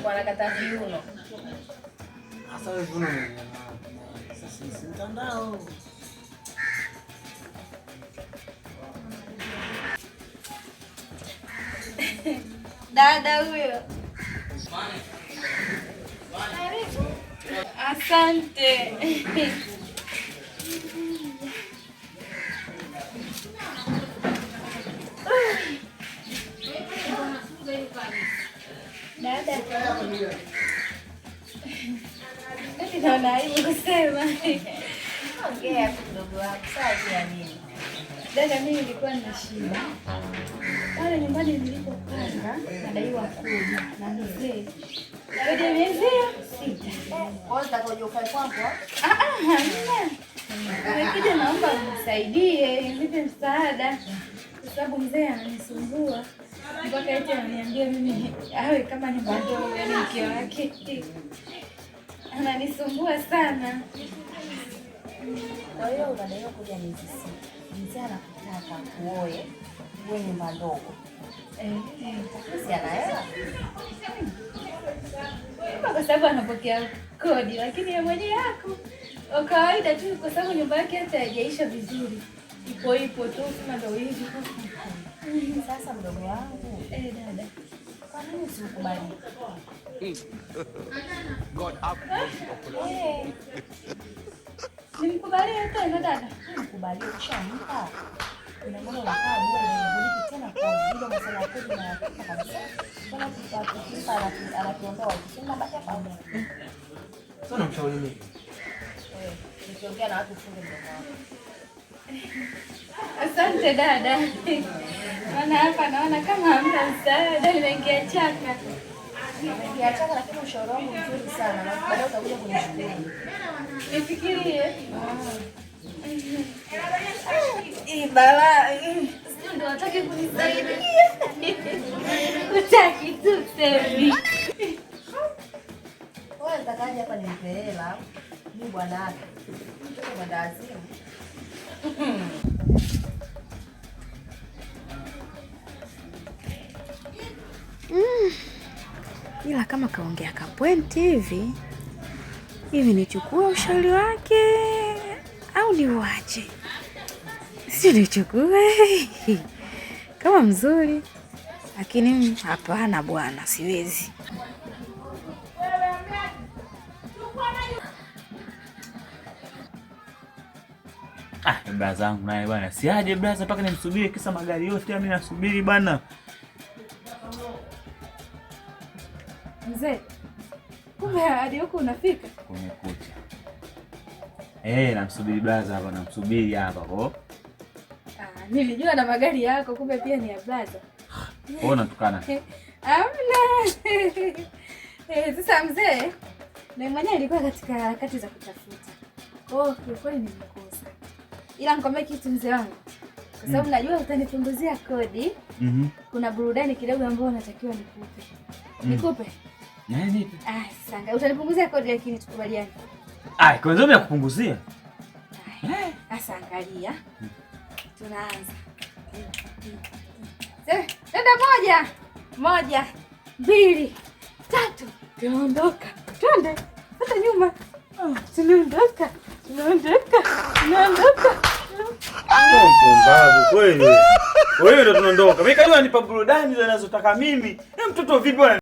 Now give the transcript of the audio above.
Kwa nakata viuno. Sasa wewe viuno ni sisi mtandao. Dada huyo. Asante. Dada. Naona aibu kusema. Ongea kidogo hapo. Sasa ya nini? Dada, mimi nilikuwa na shida. Pale nyumbani nilipopanga nadaiwa kodi na mzee. Kodi ya miezi 6. Kwa hiyo utakoje ukae kwangu? Hamna. Nikija naomba unisaidie, nipe msaada. Kwa sababu mzee ananisumbua. Mpaka eti ananiambia mimi awe kama ni mdogo, yani mke wake. Ananisumbua sana. Kwa hiyo unadaiwa kodi ya miezi 6. Mzee anakutaka kuoe wewe nyumba ndogo. Si ana hela? Kwa sababu anapokea kodi, lakini yeye mwenyewe yako kwa kawaida tu, kwa sababu nyumba yake hata haijaisha vizuri. Ipo tu kama ndio hivi. Sasa mdogo wangu, dada, kwa nini usikubali? God have mercy. Nimkubali hata na dada. Nimkubali ushampa. Ina maana unakaa bure tena kwa hiyo masuala ya kodi na kabisa. Kuna kitu anakiondoa ukisema baki hapa. Sasa namshauri nini? Nikiongea na watu funge mdomo wako. Asante dada. Maana hapa naona kama hamna msaada, nimeingia chaka. Nimeingia chaka, lakini ushauri wangu mzuri sana. Na baadaye utakuja kunishukuru. Nifikirie. Bala, sio ndo wataki kunisaidia. Utaki tu semi. Wewe utakaje hapa nipe hela? Mimi bwana hapa. Mtoto mwenda azimu. Ila kama kaongea kapwenti hivi nichukue ushauri wake au niuache? Si nichukue kama mzuri, lakini hapana bwana, siwezi. Braza zangu naye bwana, siaje braza mpaka nimsubiri kisa magari yote mimi nasubiri bwana. Mzee, kumbe hadi huko unafika? Kumekucha. Namsubiri braza hapa, namsubiri hapa kwa. Nilijua na magari yako, kumbe pia ni ya braza. Unatukana. Amna. Sasa mzee, na mwenyewe alikuwa katika harakati za kutafuta. Kwa kweli nimekosa. Ila nikwambia kitu mzee wangu. Kwa sababu najua utanipunguzia kodi. Kuna burudani kidogo ambayo natakiwa nikupe. Nikupe? Nipe. Sanga, utanipunguzia kodi lakini tukubaliane. Kwa nini nakupunguzia? Sasa angalia. Tunaanza. Nenda 1, 2, 3. Tunaondoka. Twende. Hata nyuma. Tunaondoka. Mpumbavu kweli. Wewe ndo tunaondoka. Mimi kajua nipa burudani zinazotaka mimi. Mtoto vipi bwana?